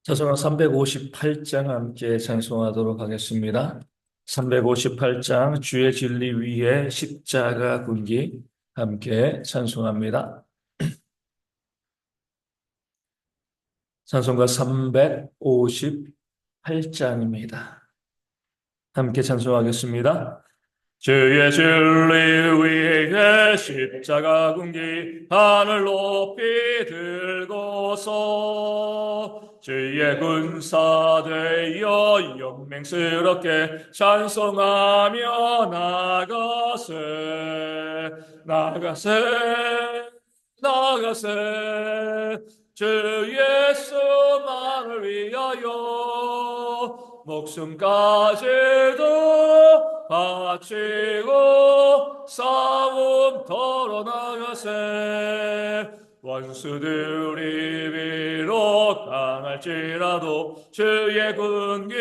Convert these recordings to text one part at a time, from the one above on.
찬송가 358장 함께 찬송하도록 하겠습니다. 358장 주의 진리 위에 십자가 군기 함께 찬송합니다. 찬송가 358장입니다. 함께 찬송하겠습니다. 주의 진리 위에 십자가 군기 하늘 높이 들고서 주의 군사 되어 영맹스럽게 찬송하며 나가세 주 예수만을 위하여 목숨까지도 바치고 싸움터로 나가세 원수들이 비록 당할지라도 주의 군기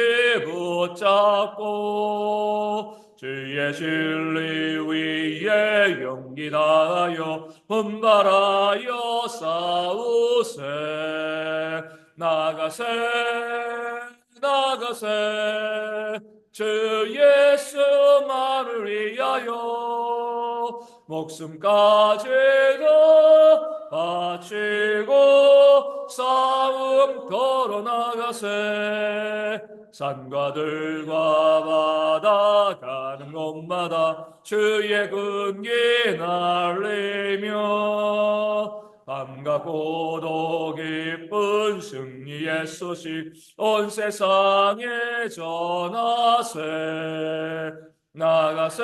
붙잡고 주의 진리 위에 용기 다하여 분발하여 싸우세 나가세 주 예수만을 위하여 목숨까지도 바치고 싸움터로 나가세 산과 들과 바다 가는 곳마다 주의 군기 날리며 밤과 고도 기쁜 승리의 소식 온 세상에 전하세 나가세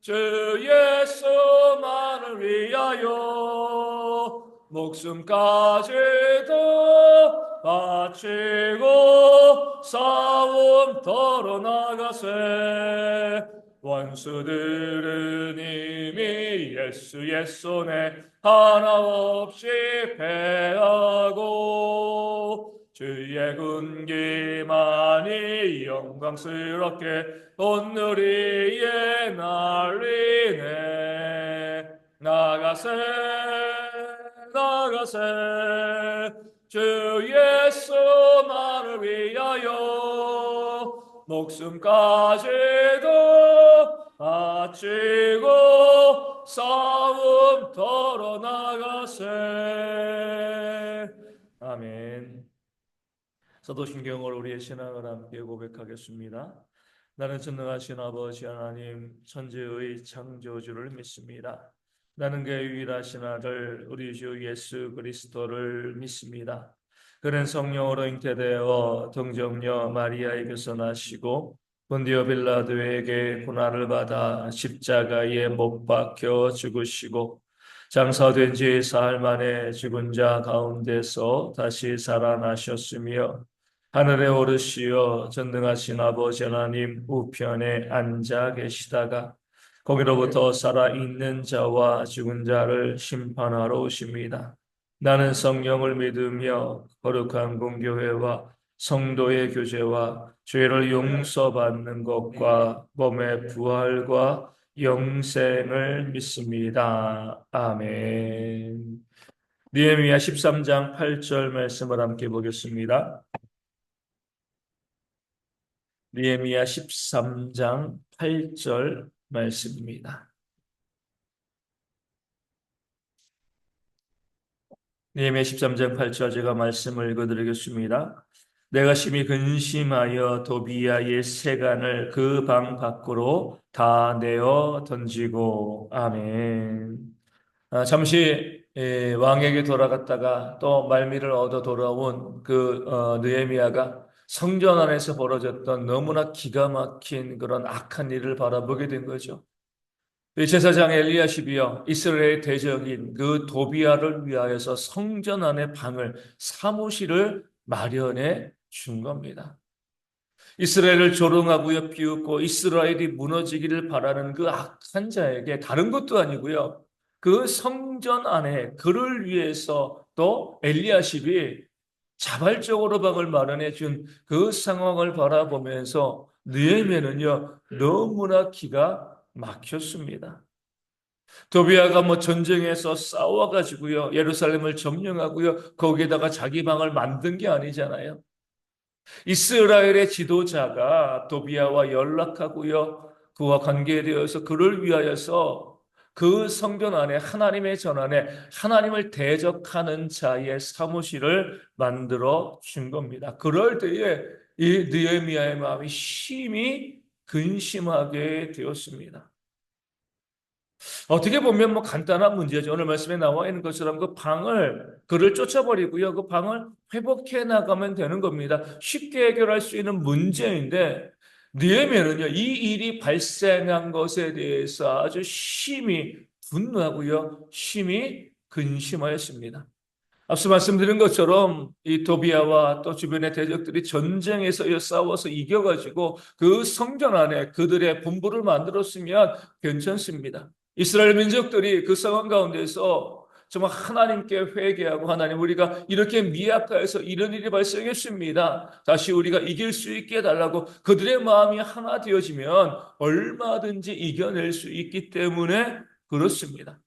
주 예수만을 위하여 목숨까지도 바치고 싸움터로 나가세 원수들은 이미 예수의 손에 하나 없이 패하고 주의 군기만이 영광스럽게 온누리 위에 날리네 나가세 주 예수만을 위하여 목숨까지도 바치고 싸움터로 나가세. 아멘. 사도신경을 우리의 신앙을 함께 고백하겠습니다. 나는 전능하신 아버지 하나님 천지의 창조주를 믿습니다. 나는 그의 유일하신 아들 우리 주 예수 그리스도를 믿습니다. 그는 성령으로 잉태되어 동정녀 마리아에게서 나시고 본디오 빌라도에게 고난을 받아 십자가에 못 박혀 죽으시고 장사된 지 사흘 만에 죽은 자 가운데서 다시 살아나셨으며 하늘에 오르시어 전능하신 아버지 하나님 우편에 앉아 계시다가 거기로부터 살아있는 자와 죽은 자를 심판하러 오십니다. 나는 성령을 믿으며 거룩한 공교회와 성도의 교제와 죄를 용서받는 것과 몸의 부활과 영생을 믿습니다. 아멘. 느헤미야 13장 8절 말씀을 함께 보겠습니다. 느헤미야 13장 8절 말씀입니다. 느헤미야 13장 8절 제가 말씀을 읽어드리겠습니다. 내가 심히 근심하여 도비아의 세간을 그 방 밖으로 다 내어 던지고 아멘. 잠시 왕에게 돌아갔다가 또 말미를 얻어 돌아온 그 느헤미야가 성전 안에서 벌어졌던 너무나 기가 막힌 그런 악한 일을 바라보게 된 거죠. 이 제사장 엘리야십이요 이스라엘 대적인 그 도비아를 위하여서 성전 안에 방을 사무실을 마련해 준 겁니다. 이스라엘을 조롱하고요 비웃고 이스라엘이 무너지기를 바라는 그 악한 자에게 다른 것도 아니고요. 그 성전 안에 그를 위해서 또 엘리야십이 자발적으로 방을 마련해 준 그 상황을 바라보면서 느헤미야는요 너무나 기가 막혔습니다. 도비아가 뭐 전쟁에서 싸워가지고요, 예루살렘을 점령하고요, 거기에다가 자기 방을 만든 게 아니잖아요. 이스라엘의 지도자가 도비아와 연락하고요, 그와 관계되어서 그를 위하여서 그 성전 안에 하나님의 전 안에 하나님을 대적하는 자의 사무실을 만들어 준 겁니다. 그럴 때에 이 느헤미야의 마음이 심히 근심하게 되었습니다. 어떻게 보면 뭐 간단한 문제죠. 오늘 말씀에 나와 있는 것처럼 그 방을 그를 쫓아버리고요. 그 방을 회복해 나가면 되는 겁니다. 쉽게 해결할 수 있는 문제인데 느헤미야는요. 이 일이 발생한 것에 대해서 아주 심히 분노하고요. 심히 근심하였습니다. 앞서 말씀드린 것처럼 이 도비아와 또 주변의 대적들이 전쟁에서 싸워서 이겨가지고 그 성전 안에 그들의 본부를 만들었으면 괜찮습니다. 이스라엘 민족들이 그 상황 가운데서 정말 하나님께 회개하고 하나님 우리가 이렇게 미약하여서 이런 일이 발생했습니다. 다시 우리가 이길 수 있게 해달라고 그들의 마음이 하나 되어지면 얼마든지 이겨낼 수 있기 때문에 그렇습니다.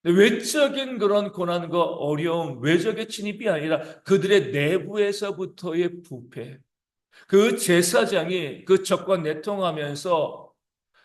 외적인 그런 고난과 어려움, 외적의 침입이 아니라 그들의 내부에서부터의 부패. 그 제사장이 그 적과 내통하면서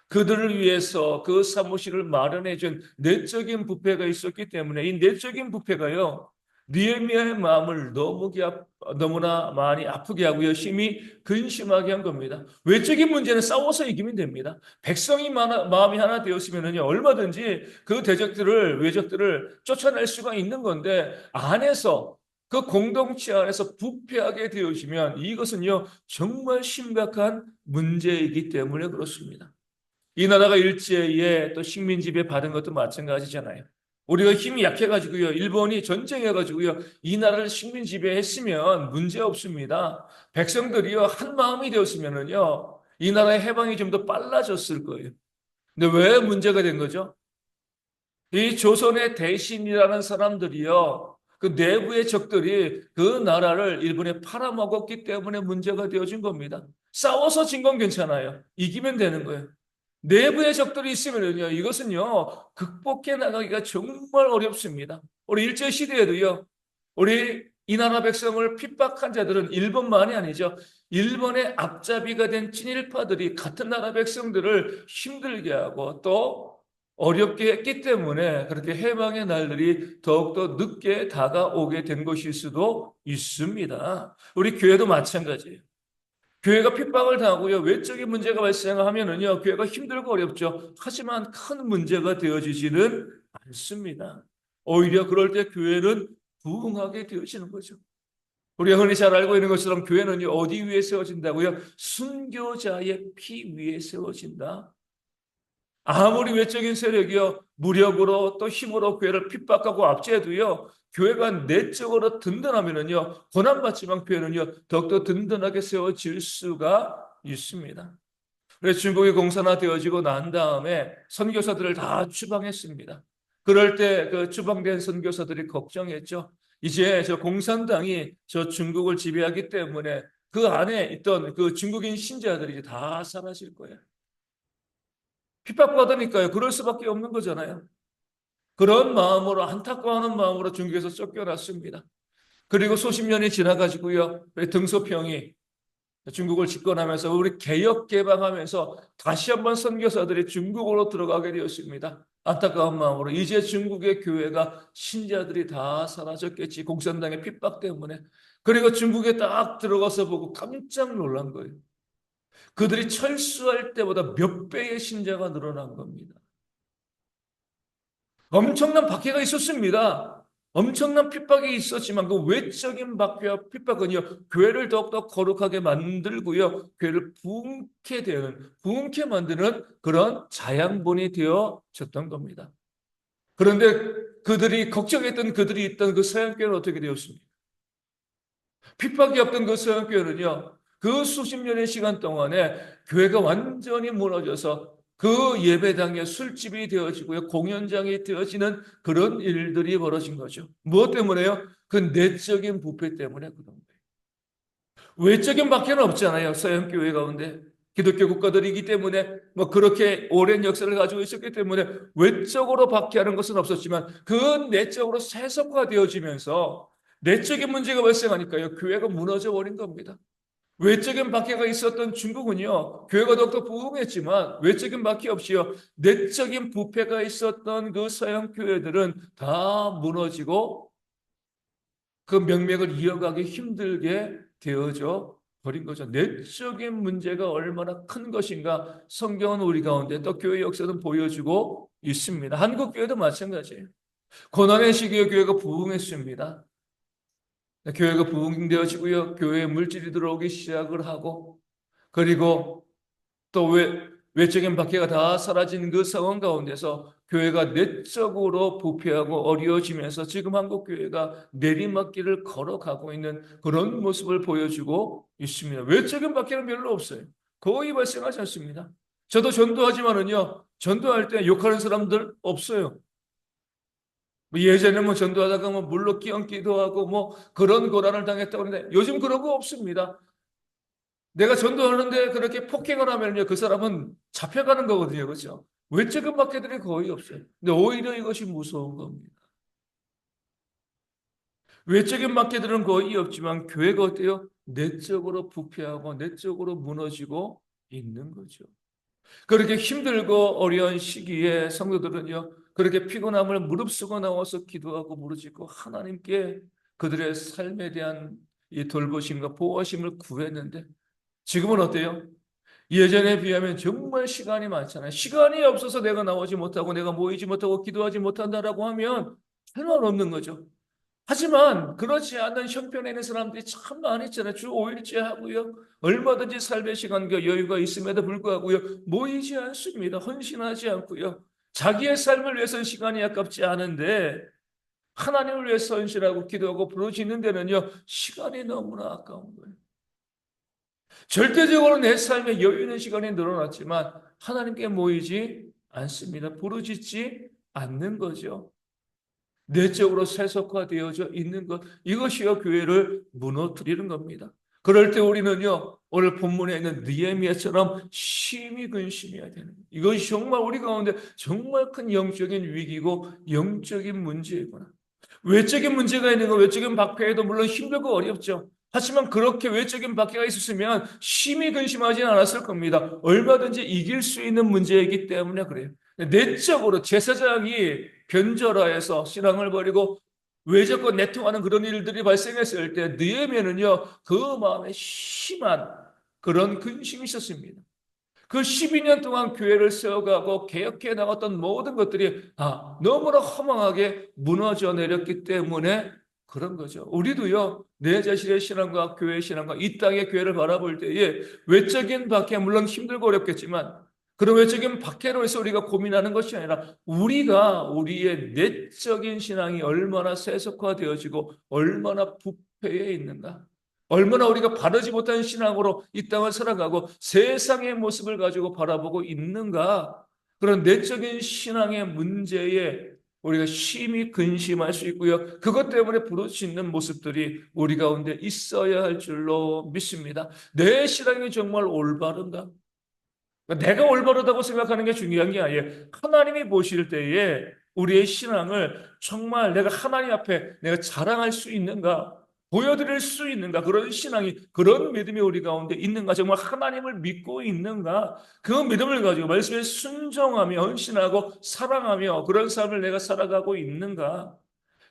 그들을 위해서 그 사무실을 마련해 준 내적인 부패가 있었기 때문에 이 내적인 부패가요. 느헤미야의 마음을 너무나 많이 아프게 하고 열심히 근심하게 한 겁니다. 외적인 문제는 싸워서 이기면 됩니다. 백성이 마음이 하나 되었으면요 얼마든지 그 대적들을 외적들을 쫓아낼 수가 있는 건데 안에서 그 공동체 안에서 부패하게 되어지면 이것은요 정말 심각한 문제이기 때문에 그렇습니다. 이 나라가 일제에 또 식민 지배 받은 것도 마찬가지잖아요. 우리가 힘이 약해가지고요. 일본이 전쟁해가지고요. 이 나라를 식민 지배했으면 문제 없습니다. 백성들이요. 한 마음이 되었으면은요. 이 나라의 해방이 좀 더 빨라졌을 거예요. 근데 왜 문제가 된 거죠? 이 조선의 대신이라는 사람들이요. 그 내부의 적들이 그 나라를 일본에 팔아먹었기 때문에 문제가 되어진 겁니다. 싸워서 진 건 괜찮아요. 이기면 되는 거예요. 내부의 적들이 있으면요, 이것은요, 극복해 나가기가 정말 어렵습니다. 우리 일제시대에도요, 우리 이 나라 백성을 핍박한 자들은 일본만이 아니죠. 일본의 앞잡이가 된 친일파들이 같은 나라 백성들을 힘들게 하고 또 어렵게 했기 때문에 그렇게 해방의 날들이 더욱더 늦게 다가오게 된 것일 수도 있습니다. 우리 교회도 마찬가지예요. 교회가 핍박을 당하고요. 외적인 문제가 발생하면은요. 교회가 힘들고 어렵죠. 하지만 큰 문제가 되어지지는 않습니다. 오히려 그럴 때 교회는 부흥하게 되어지는 거죠. 우리가 흔히 잘 알고 있는 것처럼 교회는요. 어디 위에 세워진다고요? 순교자의 피 위에 세워진다. 아무리 외적인 세력이요, 무력으로 또 힘으로 교회를 핍박하고 압제해도요, 교회가 내적으로 든든하면은요, 고난받지만 교회는요, 더욱더 든든하게 세워질 수가 있습니다. 그래서 중국이 공산화되어지고 난 다음에 선교사들을 다 추방했습니다. 그럴 때 그 추방된 선교사들이 걱정했죠. 이제 저 공산당이 저 중국을 지배하기 때문에 그 안에 있던 그 중국인 신자들이 이제 다 사라질 거예요. 핍박받으니까요. 그럴 수밖에 없는 거잖아요. 그런 마음으로 안타까워하는 마음으로 중국에서 쫓겨났습니다. 그리고 수십 년이 지나가지고요. 등소평이 중국을 집권하면서 우리 개혁 개방하면서 다시 한번 선교사들이 중국으로 들어가게 되었습니다. 안타까운 마음으로 이제 중국의 교회가 신자들이 다 사라졌겠지. 공산당의 핍박 때문에. 그리고 중국에 딱 들어가서 보고 깜짝 놀란 거예요. 그들이 철수할 때보다 몇 배의 신자가 늘어난 겁니다. 엄청난 박해가 있었습니다. 엄청난 핍박이 있었지만 그 외적인 박해와 핍박은요, 교회를 더욱더 거룩하게 만들고요, 교회를 부흥케 만드는 그런 자양분이 되어졌던 겁니다. 그런데 걱정했던 그들이 있던 그 서양교회는 어떻게 되었습니까? 핍박이 없던 그 서양교회는요, 그 수십 년의 시간 동안에 교회가 완전히 무너져서 그 예배당에 술집이 되어지고요, 공연장이 되어지는 그런 일들이 벌어진 거죠. 무엇 때문에요? 그 내적인 부패 때문에 그런 거예요. 외적인 박해는 없잖아요, 서양교회 가운데. 기독교 국가들이기 때문에 뭐 그렇게 오랜 역사를 가지고 있었기 때문에 외적으로 박해하는 것은 없었지만 그 내적으로 세속화되어지면서 내적인 문제가 발생하니까요. 교회가 무너져 버린 겁니다. 외적인 박해가 있었던 중국은요, 교회가 더욱더 부흥했지만 외적인 박해 없이요, 내적인 부패가 있었던 그 서양 교회들은 다 무너지고 그 명맥을 이어가기 힘들게 되어져 버린 거죠. 내적인 문제가 얼마나 큰 것인가 성경은 우리 가운데 또 교회 역사는 보여주고 있습니다. 한국 교회도 마찬가지예요. 고난의 시기에 교회가 부흥했습니다. 교회가 부흥되어지고요. 교회에 물질이 들어오기 시작을 하고 그리고 또 외적인 박해가 다 사라진 그 상황 가운데서 교회가 내적으로 부패하고 어려워지면서 지금 한국 교회가 내리막길을 걸어가고 있는 그런 모습을 보여주고 있습니다. 외적인 박해는 별로 없어요. 거의 발생하지 않습니다. 저도 전도하지만은요, 전도할 때 욕하는 사람들 없어요. 예전에 뭐 전도하다가 뭐 물로 끼얹기도 하고 뭐 그런 고난을 당했다고 하는데 요즘 그런 거 없습니다. 내가 전도하는데 그렇게 폭행을 하면요, 그 사람은 잡혀가는 거거든요. 그렇죠? 외적인 박해들이 거의 없어요. 근데 오히려 이것이 무서운 겁니다. 외적인 박해들은 거의 없지만 교회가 어때요? 내적으로 부패하고 내적으로 무너지고 있는 거죠. 그렇게 힘들고 어려운 시기에 성도들은요, 그렇게 피곤함을 무릅쓰고 나와서 기도하고 부르짖고 하나님께 그들의 삶에 대한 이 돌보심과 보호하심을 구했는데 지금은 어때요? 예전에 비하면 정말 시간이 많잖아요. 시간이 없어서 내가 나오지 못하고 내가 모이지 못하고 기도하지 못한다라고 하면 할 말 없는 거죠. 하지만 그렇지 않은 형편에 있는 사람들이 참 많았잖아요. 주 5일째 하고요. 얼마든지 삶의 시간과 여유가 있음에도 불구하고요. 모이지 않습니다. 헌신하지 않고요. 자기의 삶을 위해서는 시간이 아깝지 않은데 하나님을 위해서 헌신하고 기도하고 부르짖는 데는요. 시간이 너무나 아까운 거예요. 절대적으로 내 삶에 여유 있는 시간이 늘어났지만 하나님께 모이지 않습니다. 부르짖지 않는 거죠. 내적으로 세속화되어져 있는 것, 이것이요 교회를 무너뜨리는 겁니다. 그럴 때 우리는요 오늘 본문에 있는 느헤미야처럼 심히 근심해야 되는 거예요. 이것이 정말 우리 가운데 정말 큰 영적인 위기고 영적인 문제이구나. 외적인 문제가 있는 거, 외적인 박해에도 물론 힘들고 어렵죠. 하지만 그렇게 외적인 박해가 있었으면 심히 근심하지는 않았을 겁니다. 얼마든지 이길 수 있는 문제이기 때문에 그래요. 내적으로 제사장이 변절하여서 신앙을 버리고 외적과 내통하는 그런 일들이 발생했을 때 느헤미야는요 그 마음에 심한 그런 근심이 있었습니다. 그 12년 동안 교회를 세워가고 개혁해 나갔던 모든 것들이 너무나 허망하게 무너져 내렸기 때문에 그런 거죠. 우리도요, 내 자신의 신앙과 교회의 신앙과 이 땅의 교회를 바라볼 때에 외적인 박해, 물론 힘들고 어렵겠지만 그런 외적인 박해로 해서 우리가 고민하는 것이 아니라 우리가 우리의 내적인 신앙이 얼마나 세속화되어지고 얼마나 부패해 있는가. 얼마나 우리가 바르지 못한 신앙으로 이 땅을 살아가고 세상의 모습을 가지고 바라보고 있는가. 그런 내적인 신앙의 문제에 우리가 심히 근심할 수 있고요. 그것 때문에 부르짖는 모습들이 우리 가운데 있어야 할 줄로 믿습니다. 내 신앙이 정말 올바른가? 내가 올바르다고 생각하는 게 중요한 게 아니에요. 하나님이 보실 때에 우리의 신앙을 정말 내가 하나님 앞에 내가 자랑할 수 있는가? 보여드릴 수 있는가? 그런 신앙이, 그런 믿음이 우리 가운데 있는가? 정말 하나님을 믿고 있는가? 그 믿음을 가지고 말씀에 순종하며 헌신하고 사랑하며 그런 삶을 내가 살아가고 있는가?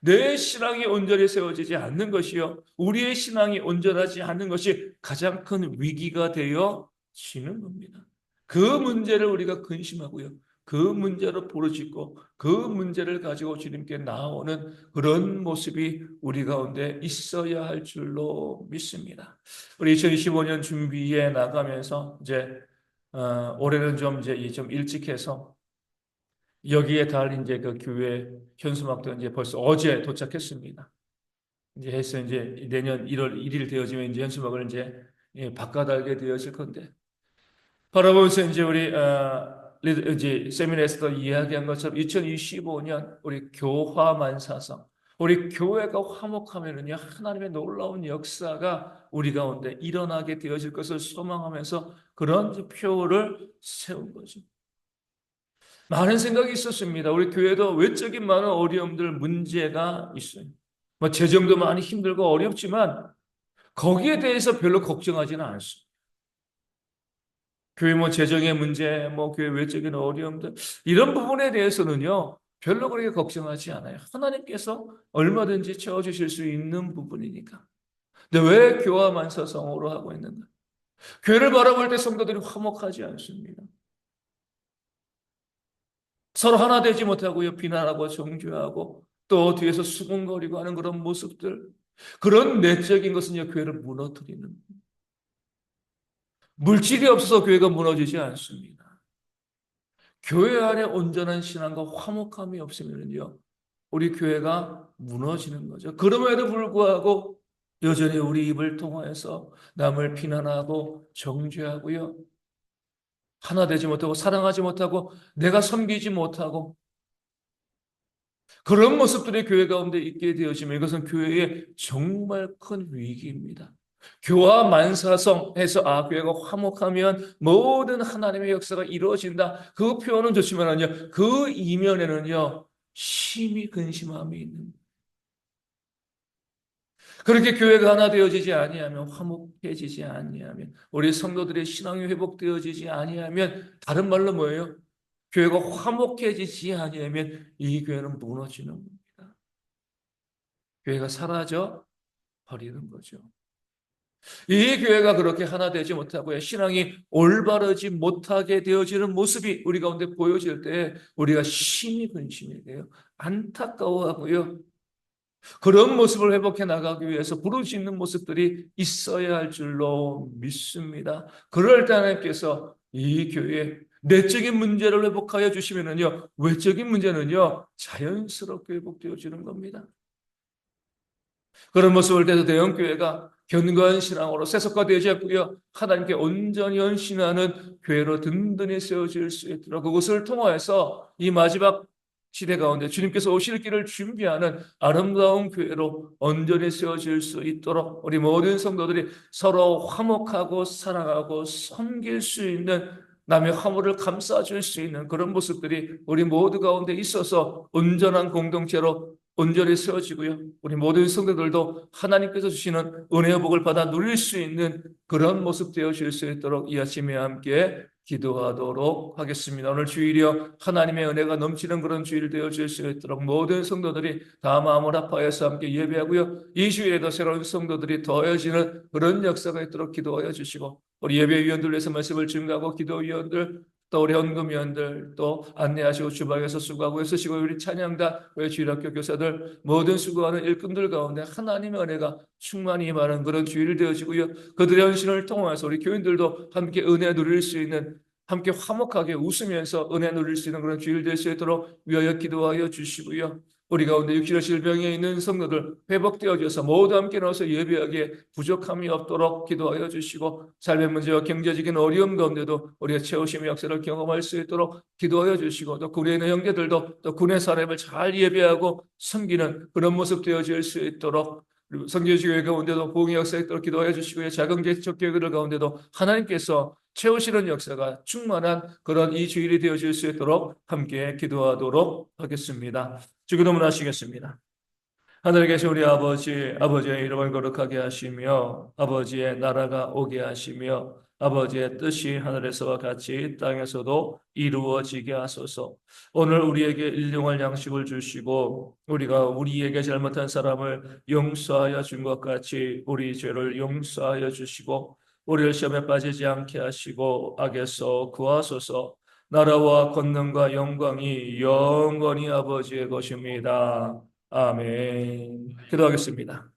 내 신앙이 온전히 세워지지 않는 것이요. 우리의 신앙이 온전하지 않는 것이 가장 큰 위기가 되어지는 겁니다. 그 문제를 우리가 근심하고요. 그 문제로 부르짖고 그 문제를 가지고 주님께 나오는 그런 모습이 우리 가운데 있어야 할 줄로 믿습니다. 우리 2025년 준비해 나가면서 이제 올해는 좀 이제 좀 일찍 해서 여기에 달린 이제 그 교회 현수막도 이제 벌써 어제 도착했습니다. 이제 해서 이제 내년 1월 1일 되어지면 이제 현수막을 이제 바꿔 달게 되어질 건데 바라보면서 이제 우리 이제 세미나에서도 이야기한 것처럼 2025년 우리 교화만사성 우리 교회가 화목하면은요, 하나님의 놀라운 역사가 우리 가운데 일어나게 되어질 것을 소망하면서 그런 표를 세운 거죠. 많은 생각이 있었습니다. 우리 교회도 외적인 많은 어려움들, 문제가 있어요. 뭐 재정도 많이 힘들고 어렵지만 거기에 대해서 별로 걱정하지는 않습니다. 교회 뭐 재정의 문제, 뭐 교회 외적인 어려움들 이런 부분에 대해서는요 별로 그렇게 걱정하지 않아요. 하나님께서 얼마든지 채워주실 수 있는 부분이니까. 근데 왜 교화 만사성으로 하고 있는가? 교회를 바라볼 때 성도들이 화목하지 않습니다. 서로 하나 되지 못하고요 비난하고 정죄하고 또 뒤에서 수군거리고 하는 그런 모습들, 그런 내적인 것은요 교회를 무너뜨리는, 물질이 없어서 교회가 무너지지 않습니다. 교회 안에 온전한 신앙과 화목함이 없으면요, 우리 교회가 무너지는 거죠. 그럼에도 불구하고 여전히 우리 입을 통하여서 남을 비난하고 정죄하고요, 하나 되지 못하고 사랑하지 못하고 내가 섬기지 못하고 그런 모습들이 교회 가운데 있게 되어지면 이것은 교회의 정말 큰 위기입니다. 교화 만사성해서 교회가 화목하면 모든 하나님의 역사가 이루어진다. 그 표현은 좋지만은요, 그 이면에는요, 심히 근심함이 있는 거예요. 그렇게 교회가 하나 되어지지 아니하면, 화목해지지 아니하면, 우리 성도들의 신앙이 회복되어지지 아니하면, 다른 말로 뭐예요? 교회가 화목해지지 아니하면 이 교회는 무너지는 겁니다. 교회가 사라져 버리는 거죠. 이 교회가 그렇게 하나 되지 못하고요, 신앙이 올바르지 못하게 되어지는 모습이 우리 가운데 보여질 때 우리가 심히 근심이 돼요. 안타까워하고요. 그런 모습을 회복해 나가기 위해서 부르짖는 모습들이 있어야 할 줄로 믿습니다. 그럴 때 하나님께서 이 교회에 내적인 문제를 회복하여 주시면은요, 외적인 문제는요, 자연스럽게 회복되어지는 겁니다. 그런 모습을 대해서 대형교회가 견고한 신앙으로 세속화되지 않고요, 하나님께 온전히 헌신하는 교회로 든든히 세워질 수 있도록 그것을 통하여서 이 마지막 시대 가운데 주님께서 오실 길을 준비하는 아름다운 교회로 온전히 세워질 수 있도록 우리 모든 성도들이 서로 화목하고 사랑하고 섬길 수 있는, 남의 화물을 감싸줄 수 있는 그런 모습들이 우리 모두 가운데 있어서 온전한 공동체로 온전히 세워지고요, 우리 모든 성도들도 하나님께서 주시는 은혜의 복을 받아 누릴 수 있는 그런 모습 되어질 수 있도록 이 아침에 함께 기도하도록 하겠습니다. 오늘 주일이여 하나님의 은혜가 넘치는 그런 주일 되어질 수 있도록 모든 성도들이 다 마음을 합하여서 함께 예배하고요, 이 주일에도 새로운 성도들이 더해지는 그런 역사가 있도록 기도하여 주시고, 우리 예배위원들 위해서 말씀을 증가하고 기도위원들 또 우리 헌금위원들 또 안내하시고 주방에서 수고하고 애쓰시고 우리 찬양단 우리 주일학교 교사들 모든 수고하는 일꾼들 가운데 하나님의 은혜가 충만히 임하는 그런 주일 되어지고요, 그들의 헌신을 통해서 우리 교인들도 함께 은혜 누릴 수 있는, 함께 화목하게 웃으면서 은혜 누릴 수 있는 그런 주일 될 수 있도록 위하여 기도하여 주시고요, 우리 가운데 육신의 질병에 있는 성도들 회복되어져서 모두 함께 나와서 예배하기에 부족함이 없도록 기도하여 주시고, 삶의 문제와 경제적인 어려움 가운데도 우리가 채우심의 역사를 경험할 수 있도록 기도하여 주시고, 또 군에 있는 형제들도 또 군의 사람을 잘 예배하고 섬기는 그런 모습 되어질 수 있도록, 그리고 성교지교회 가운데도 부흥의 역사 있도록 기도하여 주시고요, 작은 개척 교회들 가운데도 하나님께서 채우시는 역사가 충만한 그런 이 주일이 되어질 수 있도록 함께 기도하도록 하겠습니다. 주기도문 하시겠습니다. 하늘에 계신 우리 아버지, 아버지의 이름을 거룩하게 하시며 아버지의 나라가 오게 하시며 아버지의 뜻이 하늘에서와 같이 이 땅에서도 이루어지게 하소서. 오늘 우리에게 일용할 양식을 주시고 우리가 우리에게 잘못한 사람을 용서하여 준 것 같이 우리 죄를 용서하여 주시고 우리를 시험에 빠지지 않게 하시고 악에서 구하소서. 나라와 권능과 영광이 영원히 아버지의 것입니다. 아멘. 기도하겠습니다.